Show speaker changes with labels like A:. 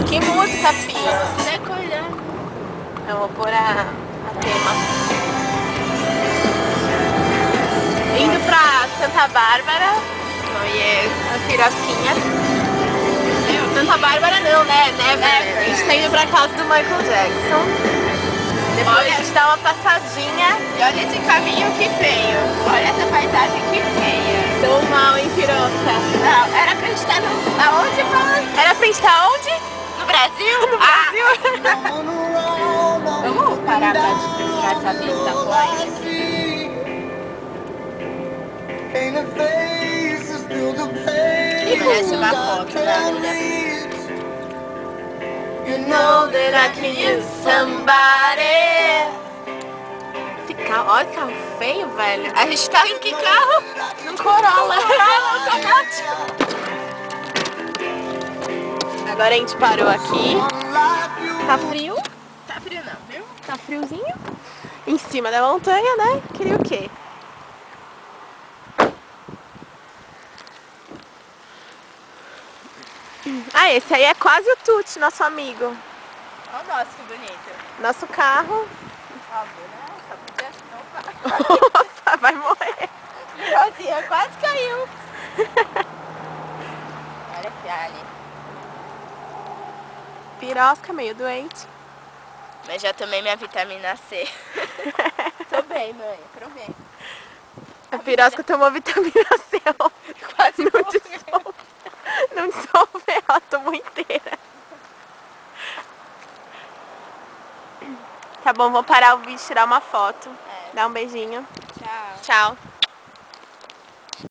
A: Que música, filho? Você colher. Eu vou pôr a tema. Indo pra Santa Bárbara. Conheço. A pirosquinha. Santa Bárbara não, né? Never. A gente tá indo pra casa do Michael Jackson. Depois a gente dá uma passadinha.
B: E olha esse caminho que feio. Olha essa paisagem que feia.
A: Tô mal, hein, pirosca?
B: Não, era pra gente estar aonde, mano?
A: Era pra gente estar onde?
B: No Brasil?
A: No Brasil?
B: Vamos parar pra desfrutar essa vista flying aqui. Merece uma foto, barulha.
A: You know that I can use somebody. Esse carro, olha que carro feio, velho.
B: A gente tá em que carro?
A: Num Corolla. Agora a gente parou aqui. Tá frio?
B: Tá frio não, viu?
A: Tá friozinho? Em cima da montanha, né? Queria o quê? Ah, esse aí é quase o Tuti, nosso amigo.
B: Olha o nosso, que bonito.
A: Nosso carro.
B: Óbvio, né? Só podia não.
A: Nossa, vai morrer.
B: Rosinha quase caiu. Olha esse ali.
A: Pirosca meio doente.
B: Mas já tomei minha vitamina C. Tô bem, mãe. Prometo.
A: A pirosca tomou vitamina C.
B: Quase
A: Não
B: morreu.
A: dissolve. Não dissolve, ela tomou inteira. Tá bom, vou parar o vídeo, tirar uma foto. Dar um beijinho.
B: Tchau.
A: Tchau.